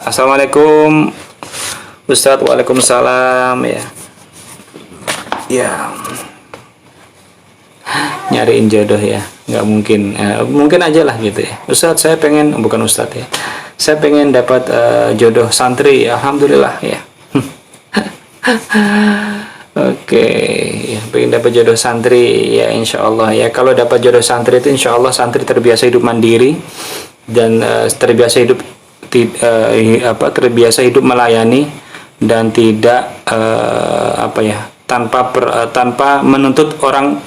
Assalamualaikum Ustadz. Waalaikumsalam. Ya, nyariin jodoh ya, nggak mungkin, mungkin aja lah gitu ya. Ustadz, saya pengen, bukan Ustadz ya, saya pengen dapat jodoh santri. Alhamdulillah ya. Oke, ya, pengen dapat jodoh santri ya, insya Allah ya. Kalau dapat jodoh santri itu insya Allah santri terbiasa hidup mandiri dan terbiasa hidup terbiasa hidup melayani dan tidak tanpa menuntut orang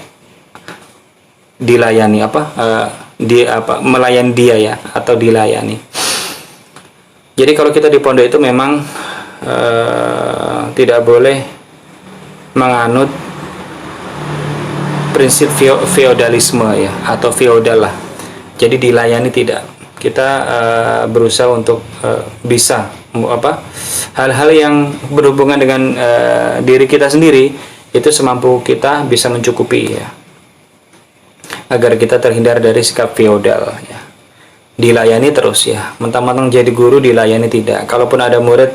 dilayani melayani dia ya, atau dilayani. Jadi kalau kita di pondok itu memang tidak boleh menganut prinsip feodalisme ya, atau feodal lah. Jadi dilayani tidak. Kita berusaha untuk bisa hal-hal yang berhubungan dengan diri kita sendiri itu semampu kita bisa mencukupi ya, agar kita terhindar dari sikap feodal ya. Dilayani terus ya, mentang-mentang jadi guru dilayani tidak. Kalaupun ada murid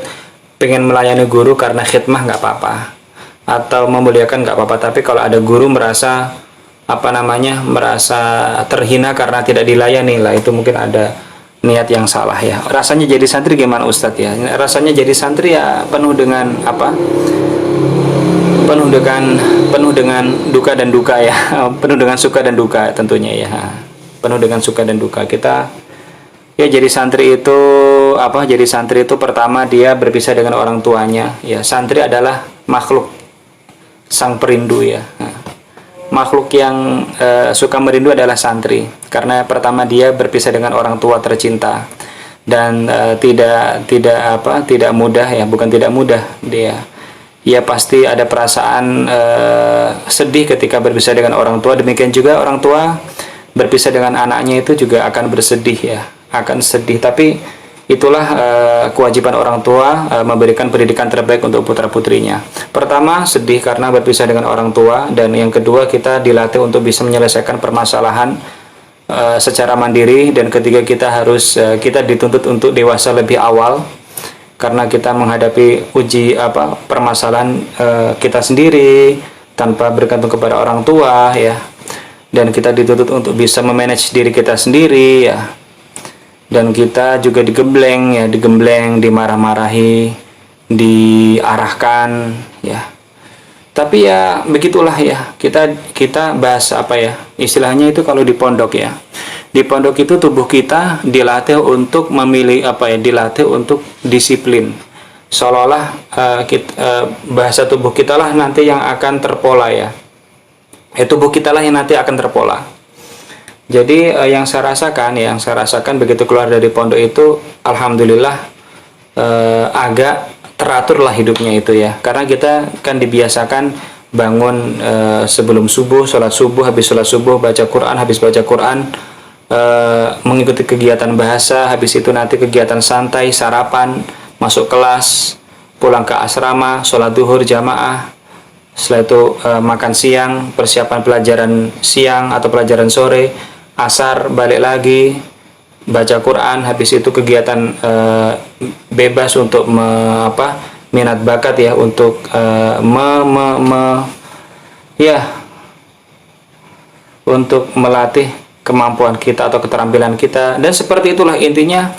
pengen melayani guru karena khidmah nggak apa-apa, atau memuliakan nggak apa-apa, tapi kalau ada guru merasa merasa terhina karena tidak dilayani lah, itu mungkin ada niat yang salah ya. Rasanya jadi santri gimana Ustadz ya? Rasanya jadi santri ya penuh dengan penuh dengan duka dan duka ya. Penuh dengan suka dan duka tentunya ya. Penuh dengan suka dan duka. Kita ya jadi santri itu Jadi santri itu pertama dia berpisah dengan orang tuanya ya. Santri adalah makhluk sang perindu ya. Makhluk yang suka merindu adalah santri, karena pertama dia berpisah dengan orang tua tercinta dan tidak mudah ya, bukan tidak mudah, dia pasti ada perasaan sedih ketika berpisah dengan orang tua. Demikian juga orang tua berpisah dengan anaknya itu juga akan bersedih ya, akan sedih. Tapi itulah kewajiban orang tua memberikan pendidikan terbaik untuk putra-putrinya. Pertama, sedih karena berpisah dengan orang tua, dan yang kedua kita dilatih untuk bisa menyelesaikan permasalahan secara mandiri, dan ketiga kita dituntut untuk dewasa lebih awal karena kita menghadapi permasalahan kita sendiri tanpa bergantung kepada orang tua ya, dan kita dituntut untuk bisa memanage diri kita sendiri ya. Dan kita juga digembleng, dimarah-marahi, diarahkan ya. Tapi ya begitulah ya, kita bahas istilahnya itu kalau di pondok ya. Di pondok itu tubuh kita dilatih untuk memilih dilatih untuk disiplin. Seolah-olah bahasa tubuh kita lah nanti yang akan terpola ya. Tubuh kita lah yang nanti akan terpola. Jadi yang saya rasakan begitu keluar dari pondok itu, alhamdulillah agak teratur lah hidupnya itu ya. Karena kita kan dibiasakan bangun sebelum subuh, sholat subuh, habis sholat subuh baca Quran, habis baca Quran mengikuti kegiatan bahasa, habis itu nanti kegiatan santai, sarapan, masuk kelas, pulang ke asrama, sholat duhur jamaah. Setelah itu makan siang, persiapan pelajaran siang atau pelajaran sore, asar balik lagi baca Quran, habis itu kegiatan bebas untuk minat bakat ya, untuk untuk melatih kemampuan kita atau keterampilan kita. Dan seperti itulah intinya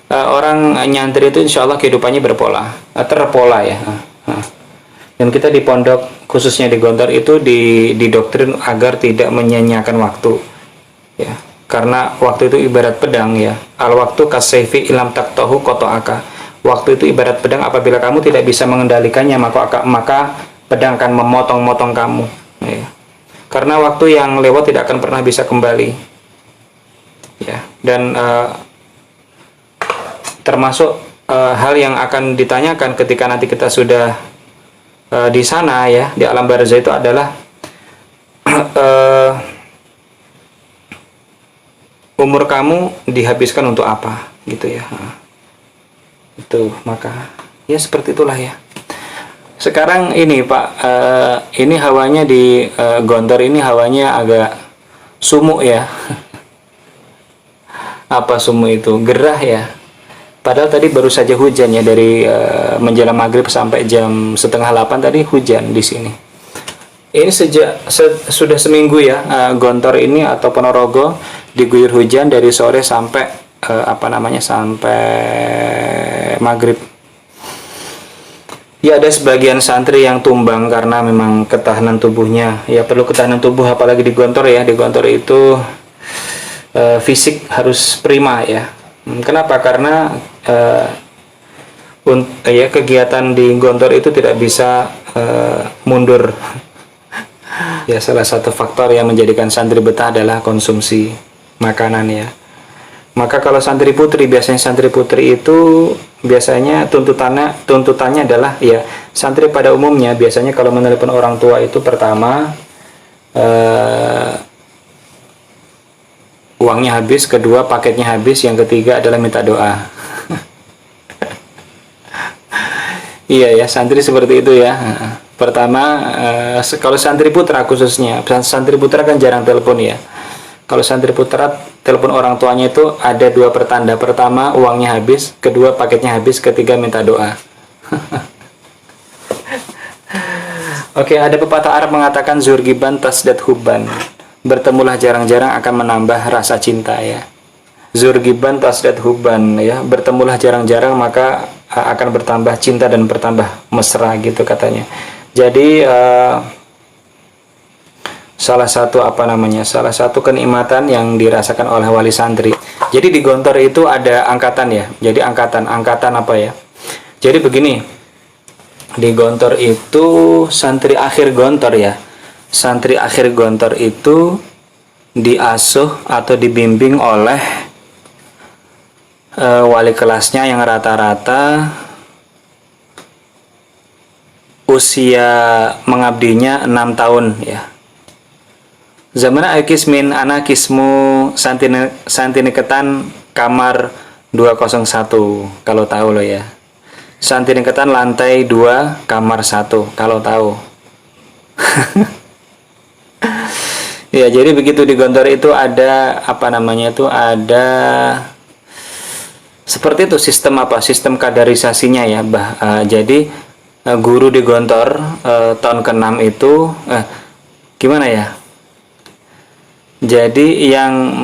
orang nyantri itu insya Allah kehidupannya terpola ya. Dan kita di pondok khususnya di Gontor itu didoktrin agar tidak menyia-nyiakan waktu ya, karena waktu itu ibarat pedang ya. Al waktu kasayfi ilam taktahu qata'aka. Waktu itu ibarat pedang, apabila kamu tidak bisa mengendalikannya maka pedang akan memotong-motong kamu ya. Karena waktu yang lewat tidak akan pernah bisa kembali ya. Dan termasuk hal yang akan ditanyakan ketika nanti kita sudah di sana ya, di alam barzah itu adalah umur kamu dihabiskan untuk apa gitu ya. Itu maka ya seperti itulah ya. Sekarang ini Pak, ini hawanya di Gontor ini hawanya agak sumuk ya. Apa sumuk itu? Gerah ya. Padahal tadi baru saja hujan ya, dari menjelang maghrib sampai jam setengah 8 tadi hujan di sini. Ini sudah seminggu ya, Gontor ini atau Ponorogo diguyur hujan dari sore sampai sampai maghrib. Ya, ada sebagian santri yang tumbang karena memang ketahanan tubuhnya ya, perlu ketahanan tubuh apalagi di Gontor ya. Di Gontor itu fisik harus prima ya. Kenapa? Karena kegiatan di Gontor itu tidak bisa mundur. Ya, salah satu faktor yang menjadikan santri betah adalah konsumsi makanan ya. Maka kalau biasanya santri putri itu biasanya tuntutannya adalah ya, santri pada umumnya biasanya kalau menelepon orang tua itu pertama uangnya habis, kedua paketnya habis, yang ketiga adalah minta doa. Iya ya, santri seperti itu ya. Pertama, kalau santri putra khususnya, santri putra kan jarang telepon ya. Kalau santri putra telepon orang tuanya itu ada dua pertanda. Pertama, uangnya habis, kedua paketnya habis, ketiga minta doa. Oke, ada pepatah Arab mengatakan zurgiban tasdad hubban. Bertemulah jarang-jarang akan menambah rasa cinta ya. Zurgiban tasdad hubban ya, bertemulah jarang-jarang maka akan bertambah cinta dan bertambah mesra gitu katanya. Jadi salah satu kenikmatan yang dirasakan oleh wali santri. Jadi di Gontor itu ada angkatan ya. Jadi angkatan apa ya? Jadi begini, di Gontor itu santri akhir Gontor ya. Santri akhir Gontor itu diasuh atau dibimbing oleh wali kelasnya yang rata-rata usia mengabdinya 6 tahun ya. Zamana Aikismin anakismu Santiniketan kamar 201, kalau tahu lo ya. Santiniketan lantai 2 kamar 1 kalau tahu. Ya, jadi begitu di Gontor itu ada ada seperti itu sistem kaderisasinya ya. Jadi guru di Gontor tahun ke-6 itu gimana ya? Jadi yang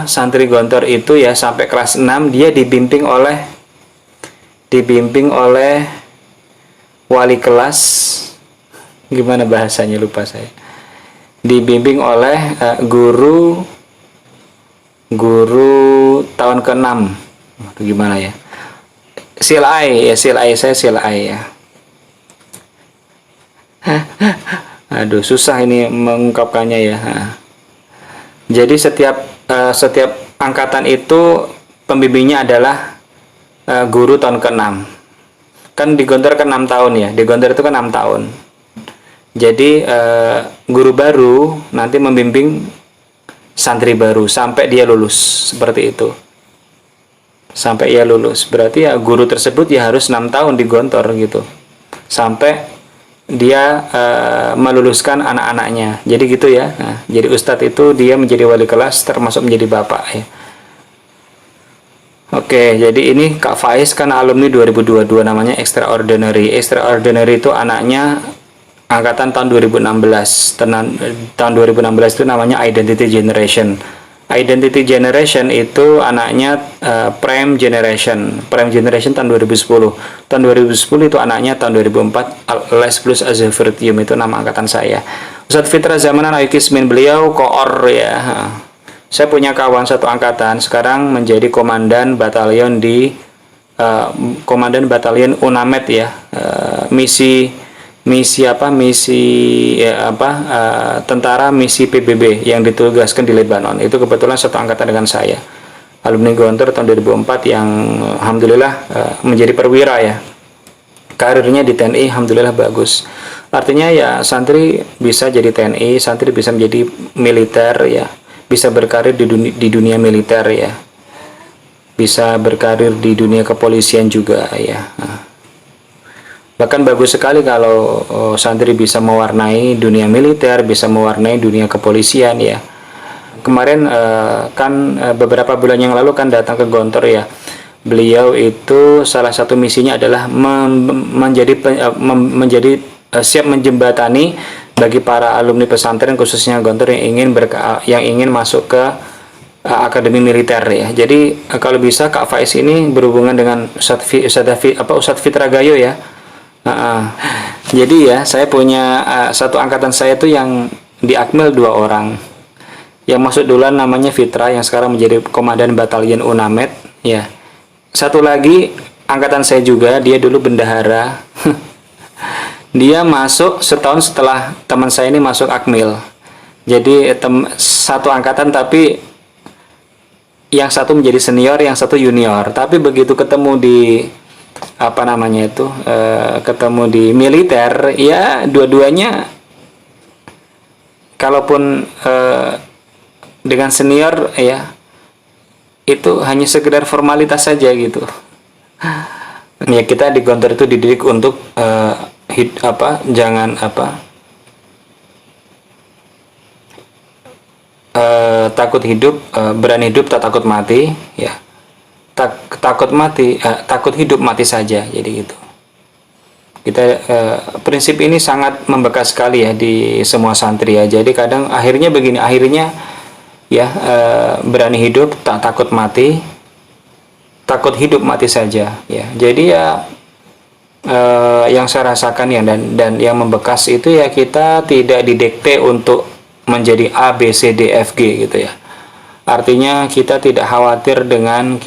santri Gontor itu ya sampai kelas 6 dia dibimbing oleh wali kelas, gimana bahasanya lupa saya. Dibimbing oleh guru tahun ke-6. Gimana ya? Silai ya. Aduh, susah ini mengungkapkannya ya. Jadi setiap angkatan itu pembimbingnya adalah guru tahun ke-6. Kan di Gontor kan 6 tahun ya. Di Gontor itu kan 6 tahun. Jadi guru baru nanti membimbing santri baru sampai dia lulus, seperti itu. Sampai ia lulus. Berarti ya guru tersebut ya harus 6 tahun di Gontor gitu. Sampai dia meluluskan anak-anaknya. Jadi gitu ya. Nah, jadi ustadz itu dia menjadi wali kelas termasuk menjadi bapak ya. Oke, jadi ini Kak Faiz kan alumni 2022, namanya Extraordinary. Extraordinary itu anaknya angkatan tahun 2016. Tahun 2016 itu namanya Identity Generation. Identity Generation itu anaknya Prime Generation. Prime Generation tahun 2010. Tahun 2010 itu anaknya tahun 2004 Les Plus Azafirtium, itu nama angkatan saya. Ustadz Fitra Zamanan Aikismin, beliau koor ya. Saya punya kawan satu angkatan sekarang menjadi komandan batalion di komandan batalion UNAMED ya. Tentara misi PBB yang ditugaskan di Lebanon. Itu kebetulan satu angkatan dengan saya, alumni Gontor tahun 2004 yang alhamdulillah menjadi perwira ya. Karirnya di TNI alhamdulillah bagus. Artinya ya santri bisa jadi TNI, santri bisa menjadi militer ya, bisa berkarir di dunia militer ya, bisa berkarir di dunia kepolisian juga ya. Bahkan bagus sekali kalau santri bisa mewarnai dunia militer, bisa mewarnai dunia kepolisian ya. Kemarin beberapa bulan yang lalu kan datang ke Gontor ya. Beliau itu salah satu misinya adalah menjadi siap menjembatani bagi para alumni pesantren khususnya Gontor yang ingin masuk ke akademi militer ya. Jadi kalau bisa Kak Faiz ini berhubungan dengan Ustadz Fitra Gayo ya. Jadi ya saya punya satu angkatan saya tuh yang di Akmil 2 orang. Yang masuk duluan namanya Fitra yang sekarang menjadi komandan batalion Unamed ya. Satu lagi angkatan saya juga, dia dulu bendahara. Dia masuk setahun setelah teman saya ini masuk Akmil. Jadi satu angkatan tapi yang satu menjadi senior, yang satu junior. Tapi begitu ketemu di ketemu di militer, ya dua-duanya kalaupun dengan senior ya itu hanya sekedar formalitas saja gitu. Ya kita di Gontor itu dididik untuk takut hidup, berani hidup, tak takut mati ya. Takut hidup mati saja, jadi gitu. Kita prinsip ini sangat membekas sekali ya di semua santri ya. Jadi kadang akhirnya begini, ya berani hidup, tak takut mati, takut hidup mati saja ya. Jadi ya yang saya rasakan ya dan yang membekas itu ya, kita tidak didikte untuk menjadi A, B, C, D, F, G gitu ya. Artinya kita tidak khawatir dengan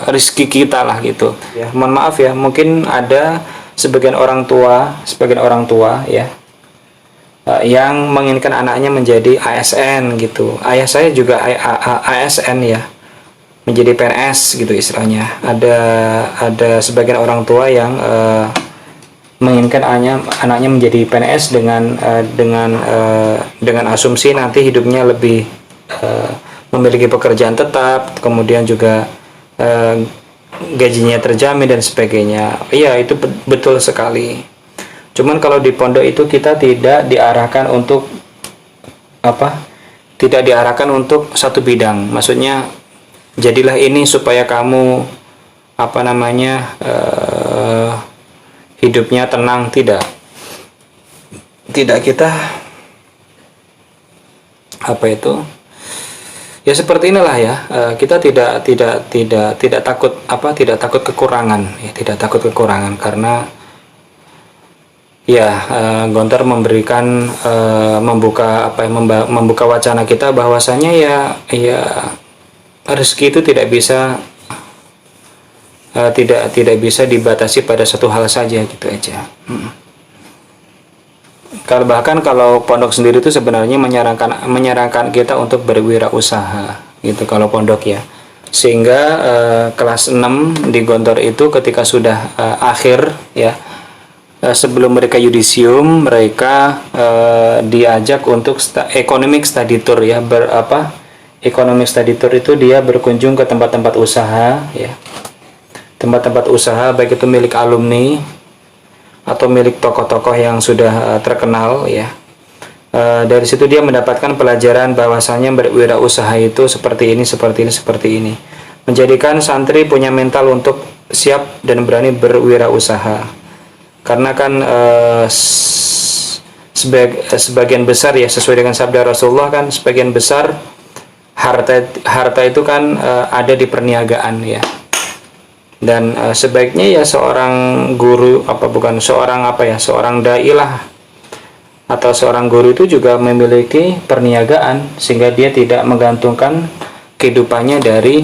rezeki kita lah gitu ya. Mohon maaf ya, mungkin ada sebagian orang tua ya yang menginginkan anaknya menjadi ASN gitu. Ayah saya juga ASN ya, menjadi PNS gitu istilahnya. Ada sebagian orang tua yang menginginkan anaknya menjadi PNS dengan asumsi nanti hidupnya lebih memiliki pekerjaan tetap, kemudian juga gajinya terjamin dan sebagainya. Iya, itu betul sekali. Cuman kalau di pondok itu kita tidak diarahkan untuk satu bidang. Maksudnya jadilah ini supaya kamu hidupnya tenang, tidak kita ya seperti inilah ya. Kita tidak takut kekurangan ya, tidak takut kekurangan karena ya Gontor memberikan membuka wacana kita bahwasanya ya rezeki itu tidak bisa dibatasi pada satu hal saja gitu aja. Kalau pondok sendiri itu sebenarnya menyarankan kita untuk berwirausaha gitu kalau pondok ya. Sehingga kelas 6 di Gontor itu ketika sudah akhir ya, sebelum mereka yudisium, mereka diajak untuk economic study tour ya. Economic study tour itu dia berkunjung ke tempat-tempat usaha ya. Tempat-tempat usaha baik itu milik alumni atau milik tokoh-tokoh yang sudah terkenal ya. Dari situ dia mendapatkan pelajaran bahwasanya berwirausaha itu seperti ini. Menjadikan santri punya mental untuk siap dan berani berwirausaha. Karena kan sebagian besar ya, sesuai dengan sabda Rasulullah kan, sebagian besar harta itu kan ada di perniagaan ya. Dan sebaiknya ya seorang guru seorang dai lah atau seorang guru itu juga memiliki perniagaan sehingga dia tidak menggantungkan kehidupannya dari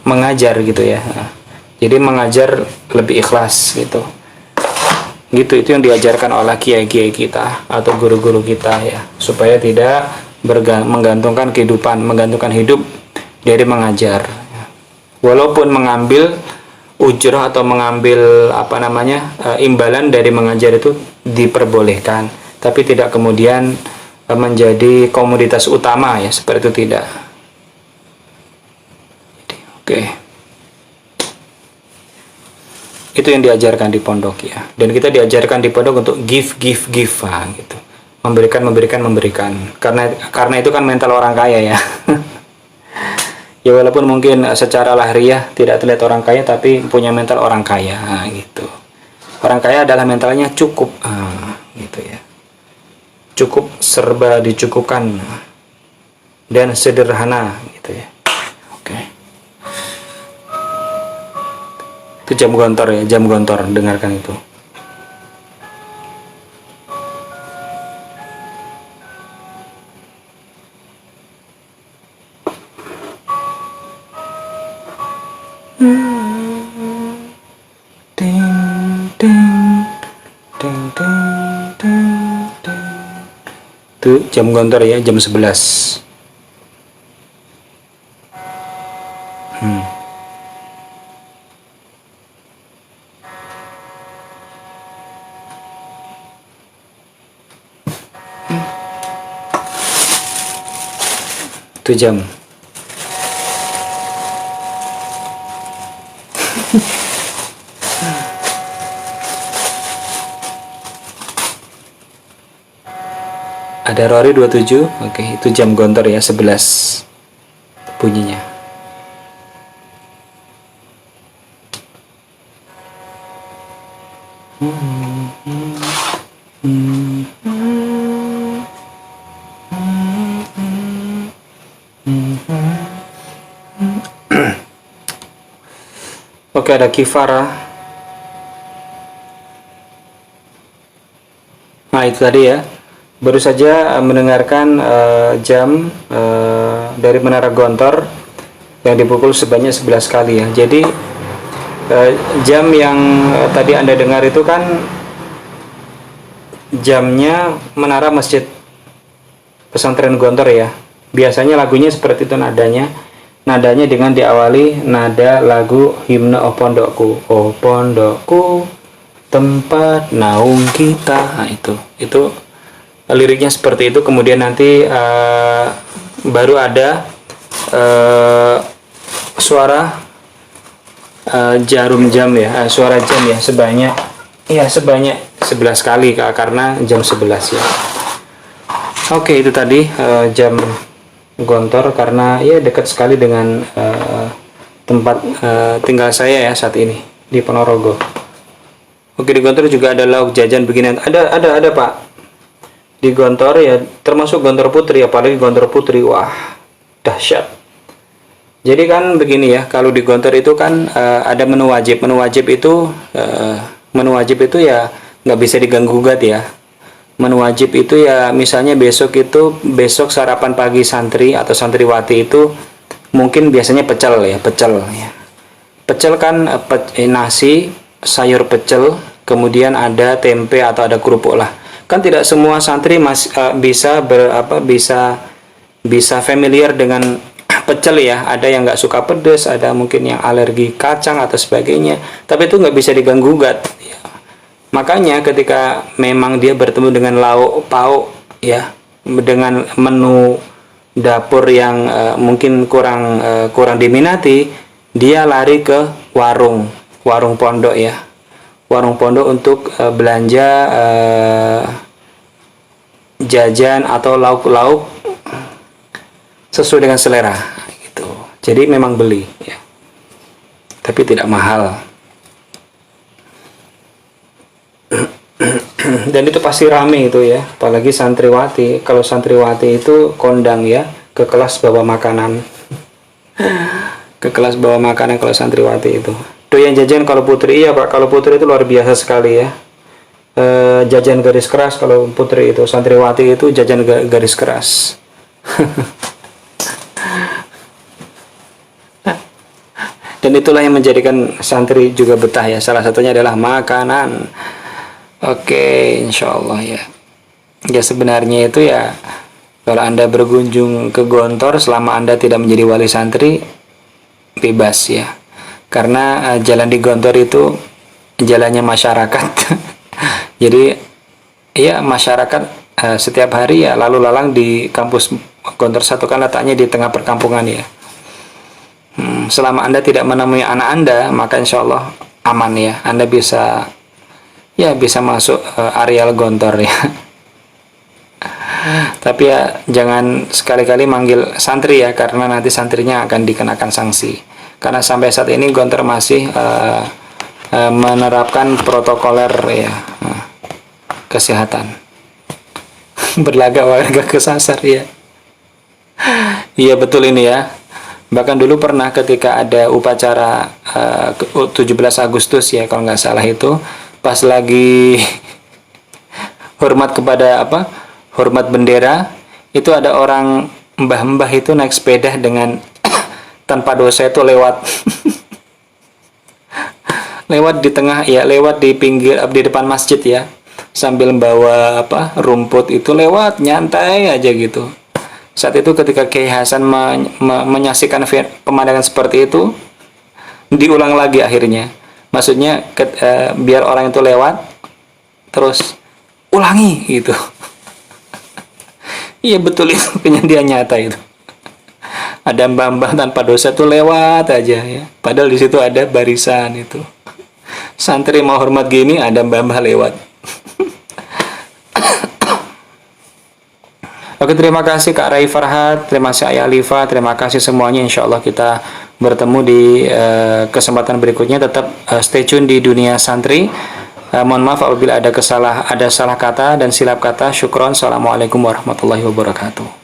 mengajar gitu ya. Jadi mengajar lebih ikhlas gitu. Itu yang diajarkan oleh kiai-kiai kita atau guru-guru kita ya, supaya tidak menggantungkan hidup dari mengajar. Walaupun mengambil ujrah atau mengambil imbalan dari mengajar itu diperbolehkan, tapi tidak kemudian menjadi komoditas utama ya, seperti itu tidak. Oke. Itu yang diajarkan di pondok ya. Dan kita diajarkan di pondok untuk give gitu. Memberikan. Karena itu kan mental orang kaya ya. Ya walaupun mungkin secara lahiriah tidak terlihat orang kaya, tapi punya mental orang kaya gitu. Orang kaya adalah mentalnya cukup gitu ya. Cukup, serba dicukupkan dan sederhana gitu ya. Oke. Itu jam gontor ya, jam gontor, dengarkan itu. Itu jam gontor ya, jam 11. Itu jam. Ada Rory 27. Oke, itu jam gontor ya, 11 bunyinya. Oke, ada Kifara. Nah, itu tadi ya. Baru saja mendengarkan jam dari Menara Gontor yang dipukul sebanyak 11 kali ya. Jadi jam yang tadi Anda dengar itu kan jamnya Menara Masjid Pesantren Gontor ya. Biasanya lagunya seperti itu nadanya. Nadanya dengan diawali nada lagu Himne Oh Pondokku. Oh Pondokku, tempat naung kita. Nah, itu liriknya seperti itu. Kemudian nanti baru ada suara jarum jam ya, suara jam ya, sebanyak 11 kali karena jam 11 ya. Oke, itu tadi jam Gontor, karena ya dekat sekali dengan tempat tinggal saya ya saat ini di Ponorogo. Oke, di Gontor juga ada lauk jajan beginian. Ada Pak. Di Gontor ya, termasuk Gontor Putri, apalagi Gontor Putri, wah dahsyat. Jadi kan begini ya, kalau di Gontor itu kan ada menu wajib. Menu wajib itu ya nggak bisa diganggu gugat ya. Menu wajib itu ya, misalnya besok sarapan pagi santri atau santriwati itu mungkin biasanya pecel ya. Pecel kan nasi, sayur pecel, kemudian ada tempe atau ada kerupuk lah. Kan tidak semua santri bisa familiar dengan pecel ya. Ada yang nggak suka pedas, ada mungkin yang alergi kacang atau sebagainya. Tapi itu nggak bisa diganggu gugat ya. Makanya ketika memang dia bertemu dengan lauk pauk ya, dengan menu dapur yang mungkin kurang diminati, dia lari ke warung pondok ya. Warung pondok untuk belanja jajan atau lauk-lauk sesuai dengan selera gitu. Jadi memang beli ya, tapi tidak mahal. Dan itu pasti rame itu ya, apalagi santriwati. Kalau santriwati itu kondang ya, ke kelas bawa makanan. Ke kelas bawa makanan kalau santriwati itu. Doyan jajan kalau putri, iya Pak, kalau putri itu luar biasa sekali ya. Jajan garis keras kalau putri itu, santriwati itu jajan garis keras. Dan itulah yang menjadikan santri juga betah ya, salah satunya adalah makanan. Oke, insya Allah ya. Ya sebenarnya itu ya, kalau Anda berkunjung ke Gontor selama Anda tidak menjadi wali santri, bebas ya. Karena jalan di Gontor itu jalannya masyarakat. Jadi ya masyarakat setiap hari ya lalu lalang di kampus Gontor 1 kan letaknya di tengah perkampungan ya. Selama Anda tidak menemui anak Anda, maka insya Allah aman ya. Anda bisa bisa masuk areal gontor ya. Tapi ya jangan sekali-kali manggil santri ya, karena nanti santrinya akan dikenakan sanksi. Karena sampai saat ini gontor masih menerapkan protokoler ya, kesehatan. Berlagak warga kesasar ya. Iya betul ini ya. Bahkan dulu pernah ketika ada upacara 17 Agustus ya kalau nggak salah, itu pas lagi hormat kepada hormat bendera, itu ada orang mbah-mbah itu naik sepeda dengan tanpa dosa itu lewat lewat di tengah ya, lewat di pinggir di depan masjid ya, sambil membawa rumput, itu lewat nyantai aja gitu. Saat itu ketika Kiai Hasan menyaksikan pemandangan seperti itu, diulang lagi akhirnya. Maksudnya biar orang itu lewat terus ulangi gitu. Iya betul, itu kejadian nyata itu. Ada mbah-mbah tanpa dosa tuh lewat aja ya. Padahal di situ ada barisan itu. Santri mau hormat gini, ada mbah-mbah lewat. Oke, terima kasih Kak Rai Farhat, terima kasih Ayah Alifa, terima kasih semuanya. Insya Allah kita bertemu di kesempatan berikutnya. Tetap stay tune di Dunia Santri. Mohon maaf apabila ada salah kata dan silap kata. Syukron. Assalamualaikum warahmatullahi wabarakatuh.